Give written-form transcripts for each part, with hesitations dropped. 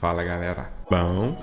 Fala galera, bom?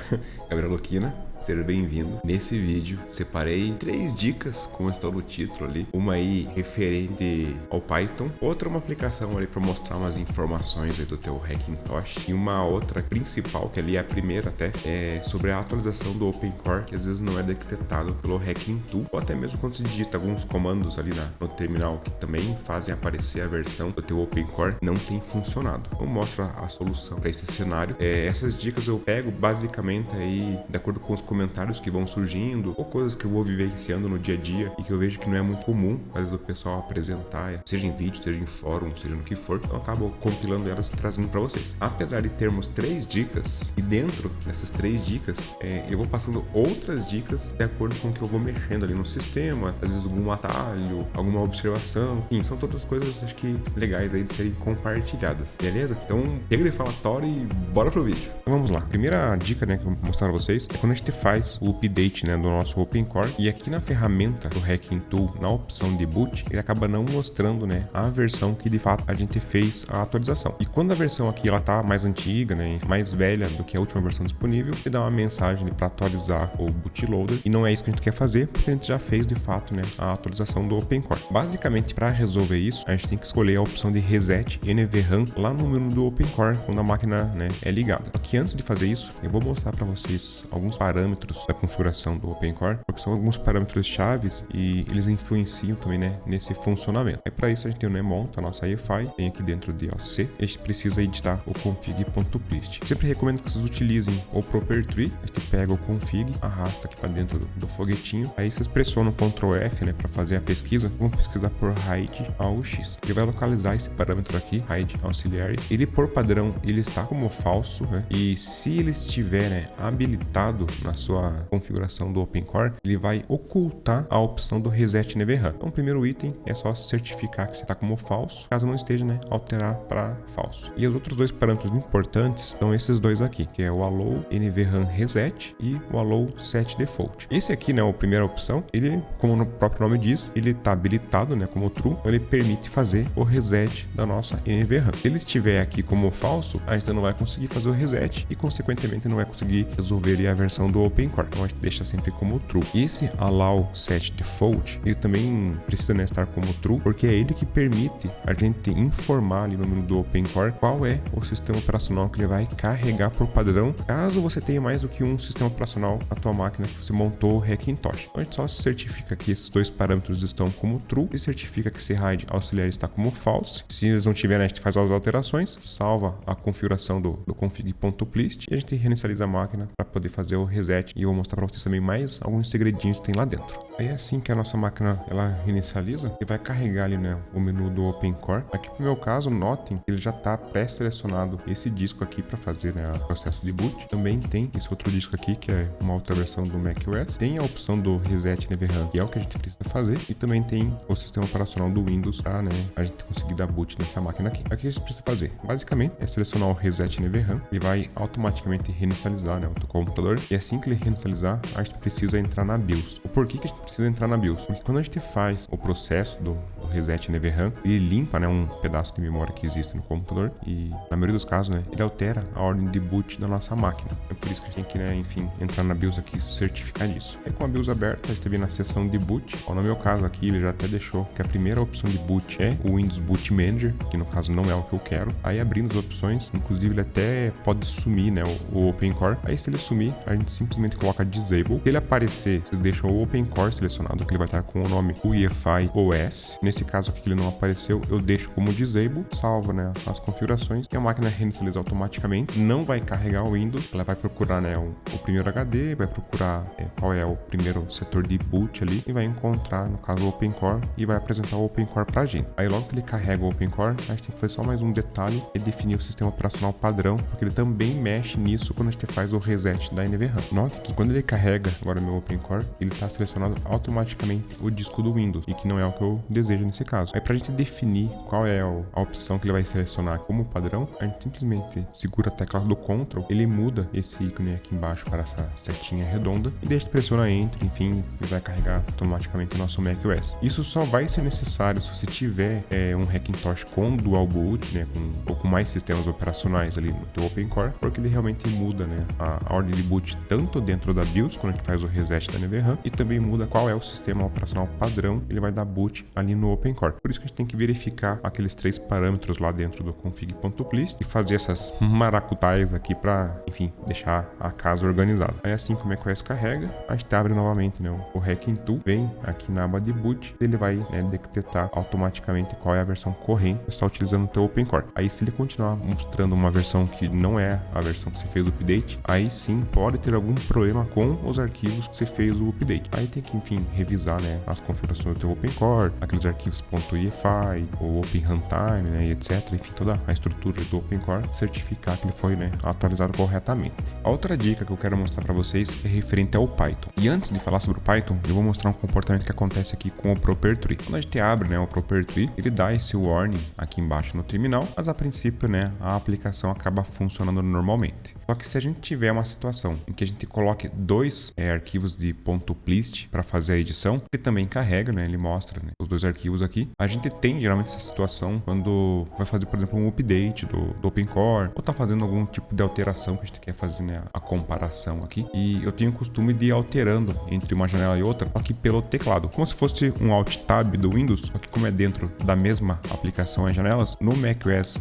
Gabriel Luquina, seja bem-vindo. Nesse vídeo separei 3 dicas, como está no título ali. Uma aí referente ao Python, outra uma aplicação ali para mostrar umas informações aí do teu Hackintosh, e uma outra principal, que ali é a primeira até, é sobre a atualização do OpenCore, que às vezes não é detectado pelo Hacking Tool, ou até mesmo quando se digita alguns comandos ali no terminal que também fazem aparecer a versão do teu OpenCore, não tem funcionado. Então mostra a solução para esse cenário. Essas dicas eu pego basicamente aí de acordo com os comentários que vão surgindo ou coisas que eu vou vivenciando no dia a dia e que eu vejo que não é muito comum às vezes o pessoal apresentar, seja em vídeo, seja em fórum, seja no que for. Então eu acabo compilando elas e trazendo para vocês. Apesar de termos 3 dicas, e dentro dessas 3 dicas eu vou passando outras dicas de acordo com o que eu vou mexendo ali no sistema, às vezes algum atalho, alguma observação, enfim, são todas coisas acho que legais aí de serem compartilhadas, beleza? Então pega de falatório e bora pro vídeo. Então vamos lá. A primeira dica, né, que eu vou mostrar pra vocês é quando a gente faz o update, né, do nosso OpenCore, e aqui na ferramenta do Hacking Tool, na opção de boot, ele acaba não mostrando, né, a versão que de fato a gente fez a atualização. E quando a versão aqui ela tá mais antiga, né, mais velha do que a última versão disponível, ele dá uma mensagem para atualizar o bootloader, e não é isso que a gente quer fazer, porque a gente já fez de fato, né, a atualização do OpenCore. Basicamente, para resolver isso, a gente tem que escolher a opção de Reset NVRAM lá no menu do OpenCore, quando a máquina, né, é ligada. Só que antes de fazer isso, eu vou mostrar para vocês alguns parâmetros da configuração do OpenCore, porque são alguns parâmetros chaves e eles influenciam também, né, nesse funcionamento. Aí para isso a gente tem o monta a nossa EFI, tem aqui dentro de OC, a gente precisa editar o config.plist. Sempre recomendo que vocês utilizem o proper tree. A gente pega o config, arrasta aqui para dentro do foguetinho, aí vocês pressionam o Ctrl F, né, para fazer a pesquisa. Vamos pesquisar por RAID AUX. Ele vai localizar esse parâmetro aqui, RAID Auxiliary. Ele por padrão ele está como falso, né, e se ele estiver, né, habilitado na sua configuração do OpenCore, ele vai ocultar a opção do Reset NVRAM. Então, o primeiro item é só certificar que você está como falso, caso não esteja, né, alterar para falso. E os outros dois parâmetros importantes são esses dois aqui, que é o Allow NVRAM Reset e o Allow Set Default. Esse aqui, né, a primeira opção, ele, como o próprio nome diz, ele está habilitado, né, como true, então ele permite fazer o reset da nossa NVRAM. Se ele estiver aqui como falso, a gente não vai conseguir fazer o reset e, consequentemente, não vai conseguir resolver a versão do OpenCore. Então a gente deixa sempre como true. E esse Allow Set Default, ele também precisa, né, estar como true, porque é ele que permite a gente informar ali no menu do OpenCore qual é o sistema operacional que ele vai carregar por padrão, caso você tenha mais do que um sistema operacional na tua máquina que você montou o Hackintosh. Então a gente só certifica que esses dois parâmetros estão como true e certifica que esse RAID auxiliar está como false. Se eles não tiverem, a gente faz as alterações, salva a configuração do config.plist e a gente reinicializa a máquina para poder fazer o reset, e eu vou mostrar para vocês também mais alguns segredinhos que tem lá dentro. Aí assim que a nossa máquina ela reinicializa, ele vai carregar ali, né, o menu do OpenCore. Aqui no meu caso, notem que ele já está pré-selecionado esse disco aqui para fazer, né, o processo de boot. Também tem esse outro disco aqui que é uma outra versão do macOS. Tem a opção do Reset NVRAM, que é o que a gente precisa fazer, e também tem o sistema operacional do Windows para, né, a gente conseguir dar boot nessa máquina aqui. Aqui a gente precisa fazer, basicamente, é selecionar o Reset NVRAM. Ele vai automaticamente reinicializar, né, o teu computador, e assim que ele reinicializar, a gente precisa entrar na BIOS. O porquê que a gente precisa entrar na BIOS? Porque quando a gente faz o processo do Reset NVRAM, ele limpa, né, um pedaço de memória que existe no computador, e na maioria dos casos, né, ele altera a ordem de boot da nossa máquina. É por isso que a gente tem que, né, enfim, entrar na BIOS aqui e certificar isso. Aí com a BIOS aberta, a gente vem na seção de boot. No meu caso aqui, ele já até deixou que a primeira opção de boot é o Windows Boot Manager, que no caso não é o que eu quero. Aí abrindo as opções, inclusive ele até pode sumir, né, o OpenCore. Aí se ele sumir, a gente simplesmente coloca Disable. Se ele aparecer, vocês deixam o OpenCore selecionado, que ele vai estar com o nome UEFI OS. Nesse caso aqui que ele não apareceu, eu deixo como Disable, salva, né, as configurações, e a máquina reinicializa automaticamente. Não vai carregar o Windows, ela vai procurar, né, o primeiro HD, vai procurar qual é o primeiro setor de boot ali, e vai encontrar, no caso, o OpenCore, e vai apresentar o OpenCore pra gente. Aí logo que ele carrega o OpenCore, a gente tem que fazer só mais um detalhe, é definir o sistema operacional padrão, porque ele também mexe nisso quando a gente faz o reset da NVRAM. Note que quando ele carrega agora meu OpenCore, ele está selecionado automaticamente o disco do Windows, e que não é o que eu desejo nesse caso. Aí pra gente definir qual é a opção que ele vai selecionar como padrão, a gente simplesmente segura a tecla do Ctrl, ele muda esse ícone aqui embaixo para essa setinha redonda e deixa pressiona Enter, enfim, ele vai carregar automaticamente o nosso macOS. Isso só vai ser necessário se você tiver um Hackintosh com Dual Boot, né, ou com mais sistemas operacionais ali no teu OpenCore, porque ele realmente muda, né, a ordem de boot tanto dentro da BIOS, quando a gente faz o reset da NVRAM, e também muda qual é o sistema operacional padrão que ele vai dar boot ali no OpenCore. Por isso que a gente tem que verificar aqueles 3 parâmetros lá dentro do config.plist e fazer essas maracutais aqui para, enfim, deixar a casa organizada. Aí assim que o macOS carrega, a gente abre novamente, né, o Hacking Tool, vem aqui na aba de boot, ele vai, né, detectar automaticamente qual é a versão corrente que você está utilizando no teu OpenCore. Aí se ele continuar mostrando uma versão que não é a versão que você fez o update, aí sim pode ter algum problema com os arquivos que você fez o update. Aí tem que, enfim, revisar, né, as configurações do teu OpenCore, aqueles arquivos .efi, o Open Runtime, né, e etc. Enfim, toda a estrutura do OpenCore, certificar que ele foi, né, atualizado corretamente. A outra dica que eu quero mostrar para vocês é referente ao Python. E antes de falar sobre o Python, eu vou mostrar um comportamento que acontece aqui com o Proper Tree. Quando a gente abre, né, o Proper Tree, ele dá esse warning aqui embaixo no terminal, mas a princípio, né, a aplicação acaba funcionando normalmente. Só que se a gente tiver uma situação em que a gente coloque 2 arquivos de .plist para fazer a edição, ele também carrega, né, ele mostra, né, os 2 arquivos aqui. A gente tem geralmente essa situação quando vai fazer, por exemplo, um update do OpenCore, ou tá fazendo algum tipo de alteração que a gente quer fazer, né, a comparação aqui. E eu tenho o costume de ir alterando entre uma janela e outra aqui pelo teclado, como se fosse um Alt Tab do Windows, só que como é dentro da mesma aplicação as janelas, no macOS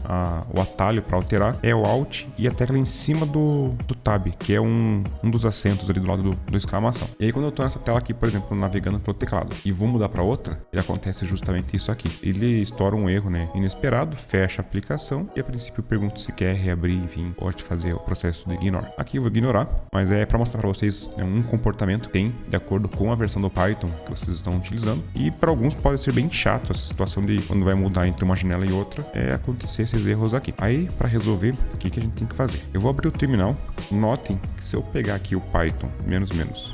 o atalho para alterar é o Alt e a tecla em cima do Tab, que é um dos acentos ali do lado do exclamação. E aí quando eu tô nessa tela aqui, por exemplo, navegando pelo teclado e vou mudar para outra, ele acontece justamente isso aqui. Ele estoura um erro, né, inesperado, fecha a aplicação e a princípio pergunta se quer reabrir, enfim, pode fazer o processo de ignore. Aqui eu vou ignorar, mas é para mostrar para vocês, né, um comportamento que tem de acordo com a versão do Python que vocês estão utilizando. E para alguns pode ser bem chato essa situação de quando vai mudar entre uma janela e outra, acontecer esses erros aqui. Aí para resolver, o que a gente tem que fazer? Eu vou abrir o terminal. Notem que se eu pegar aqui o Python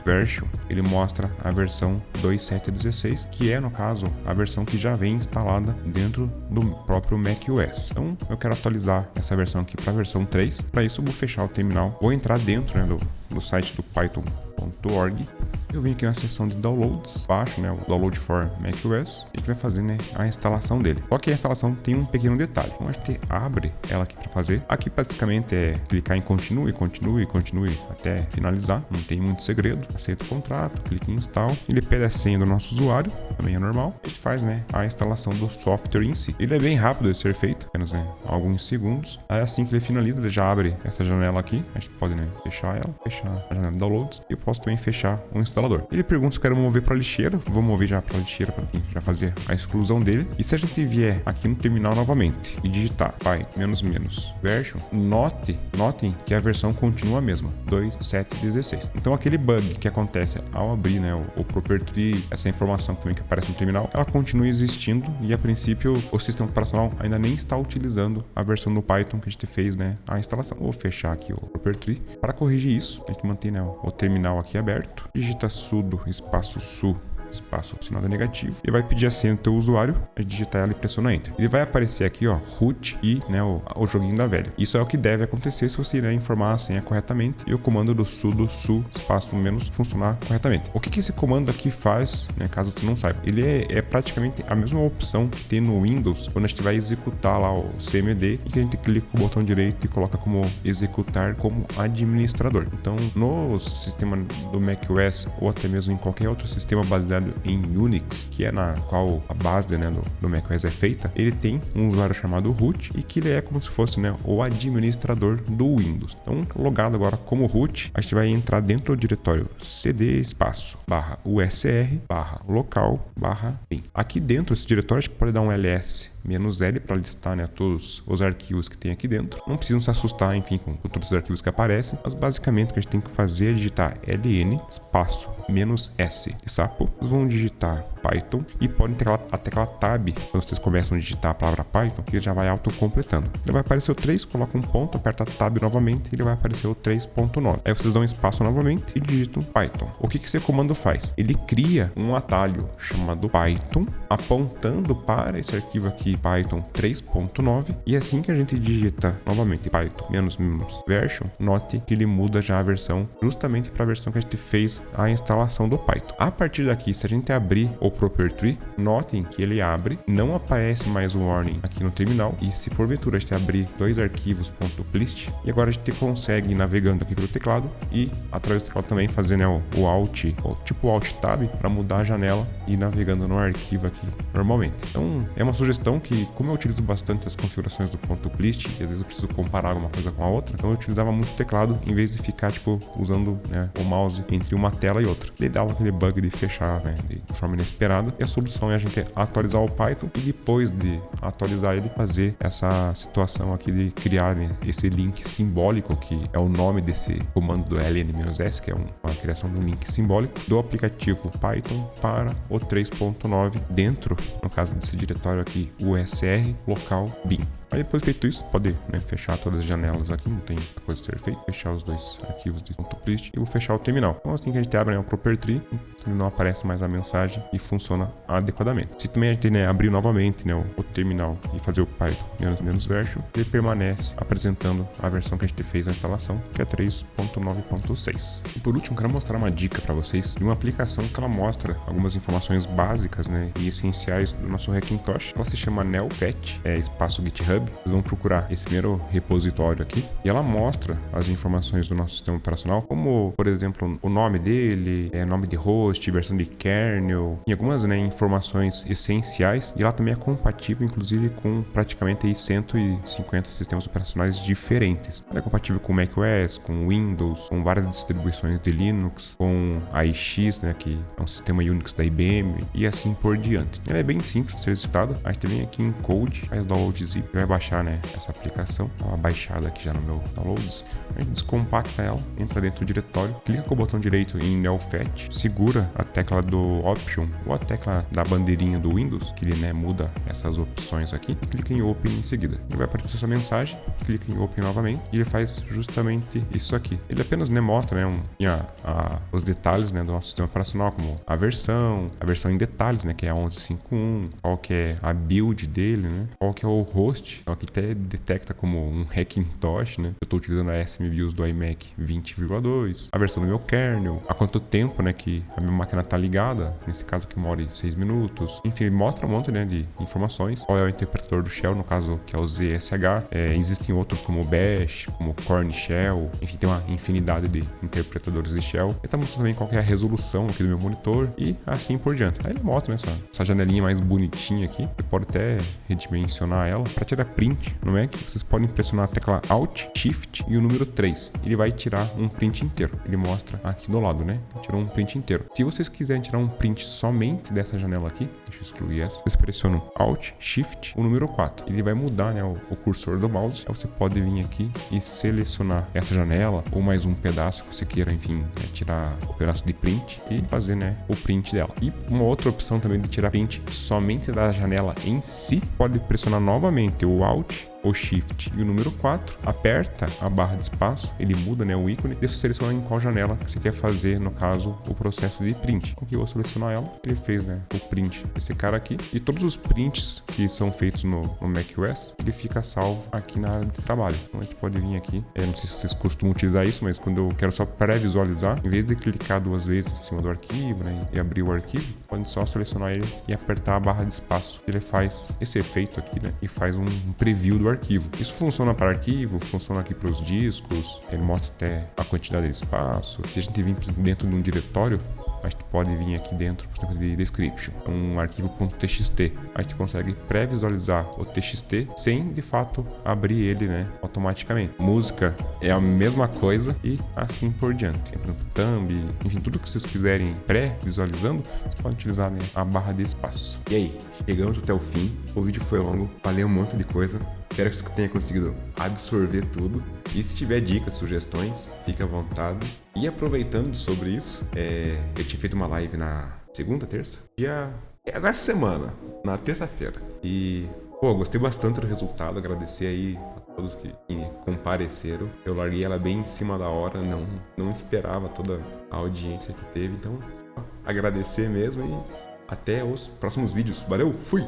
version, ele mostra a versão 2.7.16, que é no caso a versão que já vem instalada dentro do próprio macOS. Então eu quero atualizar essa versão aqui para a versão 3. Para isso eu vou fechar o terminal, vou entrar dentro, né, do site do python.org. Eu venho aqui na seção de downloads, baixo, né, o download for macOS, e a gente vai fazer, né, a instalação dele. Só que a instalação tem um pequeno detalhe. Então a gente abre ela aqui para fazer. Aqui basicamente é clicar em continue até finalizar. Não tem muito segredo. Aceita o contrato, clique em install. Ele pede a senha do nosso usuário, também é normal. A gente faz, né, a instalação do software em si. Ele é bem rápido de ser feito, apenas, né, alguns segundos. Aí assim que ele finaliza, ele já abre essa janela aqui. A gente pode, né, fechar ela, fechar a janela de downloads. E eu posso também fechar o instalador. Ele pergunta se eu quero mover para a lixeira. Vou mover já para a lixeira para já fazer a exclusão dele. E se a gente vier aqui no terminal novamente e digitar version, notem que a versão continua a mesma, 2.7.16. Então aquele bug que acontece ao abrir, né, o Proper Tree, essa informação também que aparece no terminal, ela continua existindo e a princípio o sistema operacional ainda nem está utilizando a versão do Python que a gente fez, né, a instalação. Vou fechar aqui o Proper Tree. Para corrigir isso, a gente mantém, né, o terminal aqui aberto, digita sudo espaço su espaço sinal negativo, ele vai pedir a senha do teu usuário, a digitar ela e pressiona Enter. Ele vai aparecer aqui, ó, root e, né, o joguinho da velha. Isso é o que deve acontecer se você, né, informar a senha corretamente e o comando do sudo su espaço menos funcionar corretamente. O que esse comando aqui faz, né, caso você não saiba? Ele é praticamente a mesma opção que tem no Windows quando a gente vai executar lá o CMD e que a gente clica com o botão direito e coloca como executar como administrador. Então, no sistema do macOS ou até mesmo em qualquer outro sistema baseado em Unix, que é na qual a base, né, do macOS é feita, ele tem um usuário chamado root e que ele é como se fosse, né, o administrador do Windows. Então, logado agora como root, a gente vai entrar dentro do diretório cd espaço /usr /local /bin. Aqui dentro desse diretório a gente pode dar um ls -L para listar, né, todos os arquivos que tem aqui dentro. Não precisam se assustar, enfim, com todos os arquivos que aparecem, mas basicamente o que a gente tem que fazer é digitar ln espaço -s de sapo. Vocês vão digitar Python e podem ter a tecla Tab quando vocês começam a digitar a palavra Python, que ele já vai autocompletando. Ele vai aparecer o 3, coloca um ponto, aperta Tab novamente e ele vai aparecer o 3.9. Aí vocês dão espaço novamente e digitam Python. O que esse comando faz? Ele cria um atalho chamado Python, apontando para esse arquivo aqui, Python 3.9, e assim que a gente digita novamente Python -version, note que ele muda já a versão justamente para a versão que a gente fez a instalação do Python. A partir daqui, se a gente abrir o Property Tree, notem que ele abre, não aparece mais o warning aqui no terminal, e se porventura a gente abrir dois arquivos .plist, e agora a gente consegue ir navegando aqui pelo teclado e através do teclado também fazer, né, o Alt, tipo o Alt Tab, para mudar a janela e ir navegando no arquivo aqui normalmente. Então é uma sugestão que, como eu utilizo bastante as configurações do .plist, e às vezes eu preciso comparar alguma coisa com a outra, então eu utilizava muito o teclado em vez de ficar usando, né, o mouse entre uma tela e outra. Ele dava aquele bug de fechar, né, de forma inesperada, e a solução é a gente atualizar o Python e depois de atualizar ele, fazer essa situação aqui de criar, né, esse link simbólico, que é o nome desse comando do ln-s, que é uma criação de um link simbólico do aplicativo Python para o 3.9 dentro, no caso desse diretório aqui, usr local bin. Aí depois feito isso, pode, né, fechar todas as janelas aqui, não tem coisa a ser feita, fechar os dois arquivos de .plist e vou fechar o terminal. Então assim que a gente abre, né, o Property Tree, ele não aparece mais a mensagem e funciona adequadamente. Se também a gente, né, abrir novamente, né, o terminal e fazer o Python -version, ele permanece apresentando a versão que a gente fez na instalação, que é 3.9.6. E por último, quero mostrar uma dica para vocês de uma aplicação que ela mostra algumas informações básicas, né, e essenciais do nosso Hackintosh. Ela se chama NeoFetch, espaço GitHub. Vocês vão procurar esse primeiro repositório aqui e ela mostra as informações do nosso sistema operacional, como, por exemplo, o nome dele, nome de host, versão de kernel, e algumas, né, informações essenciais. E ela também é compatível, inclusive, com praticamente aí 150 sistemas operacionais diferentes. Ela é compatível com macOS, com Windows, com várias distribuições de Linux, com a iX, né, que é um sistema Unix da IBM, e assim por diante. Ela é bem simples de ser executada. A gente vem aqui em Code, faz download zip, vai baixar, né, essa aplicação. Tá uma baixada aqui já no meu downloads. A gente descompacta ela, entra dentro do diretório, clica com o botão direito em NeoFetch, segura a tecla do Option ou a tecla da bandeirinha do Windows, que ele, né, muda essas opções aqui, e clica em Open em seguida. Ele vai aparecer essa mensagem, clica em Open novamente e ele faz justamente isso aqui. Ele apenas, né, mostra, né, os detalhes, né, do nosso sistema operacional, como a versão em detalhes, né, que é a 11.5.1, qual que é a build dele, né, qual que é o host. Então aqui até detecta como um Hackintosh, né? Eu estou utilizando a SMBIOS do iMac 20,2, a versão do meu kernel, há quanto tempo, né, que a minha máquina está ligada, nesse caso aqui mora em 6 minutos. Enfim, ele mostra um monte, né, de informações. Qual é o interpretador do shell, no caso que é o ZSH. Existem outros como o Bash, como o Corn Shell, enfim, tem uma infinidade de interpretadores de shell. Ele está mostrando também qual que é a resolução aqui do meu monitor e assim por diante. Aí ele mostra, né, essa janelinha mais bonitinha aqui. Você pode até redimensionar ela para tirar print no Mac. Vocês podem pressionar a tecla Alt, Shift e o número 3. Ele vai tirar um print inteiro. Ele mostra aqui do lado, né? Tirou um print inteiro. Se vocês quiserem tirar um print somente dessa janela aqui, deixa eu excluir essa, vocês pressionam Alt, Shift, o número 4. Ele vai mudar, né, o cursor do mouse. Aí você pode vir aqui e selecionar essa janela ou mais um pedaço que você queira, enfim, né, tirar o pedaço de print e fazer, né, o print dela. E uma outra opção também de tirar print somente da janela em si, pode pressionar novamente o Alt, o Shift e o número 4, aperta a barra de espaço, ele muda, né, o ícone, e você seleciona em qual janela que você quer fazer, no caso, o processo de print. Então aqui eu vou selecionar ela, ele fez, né, o print desse cara aqui, e todos os prints que são feitos no macOS, ele fica salvo aqui na área de trabalho. Então a gente pode vir aqui, não sei se vocês costumam utilizar isso, mas quando eu quero só pré-visualizar, em vez de clicar duas vezes em cima do arquivo, né, e abrir o arquivo, pode só selecionar ele e apertar a barra de espaço. Ele faz esse efeito aqui, né, e faz um preview do arquivo. Isso funciona para arquivo, funciona aqui para os discos, ele mostra até a quantidade de espaço. Se a gente vir dentro de um diretório, a gente pode vir aqui dentro, por exemplo, de description, um arquivo .txt. A gente consegue pré-visualizar o txt sem, de fato, abrir ele, né, automaticamente. Música é a mesma coisa e assim por diante. Thumb, enfim, tudo que vocês quiserem pré-visualizando, vocês podem utilizar, né, a barra de espaço. E aí, chegamos até o fim. O vídeo foi longo, falei um monte de coisa. Espero que você tenha conseguido absorver tudo. E se tiver dicas, sugestões, fique à vontade. E aproveitando sobre isso, eu tinha feito uma live na segunda, terça. Dia Agora essa semana, na terça-feira. E, pô, gostei bastante do resultado. Agradecer aí a todos que compareceram. Eu larguei ela bem em cima da hora, não esperava toda a audiência que teve. Então, só agradecer mesmo e até os próximos vídeos. Valeu, fui!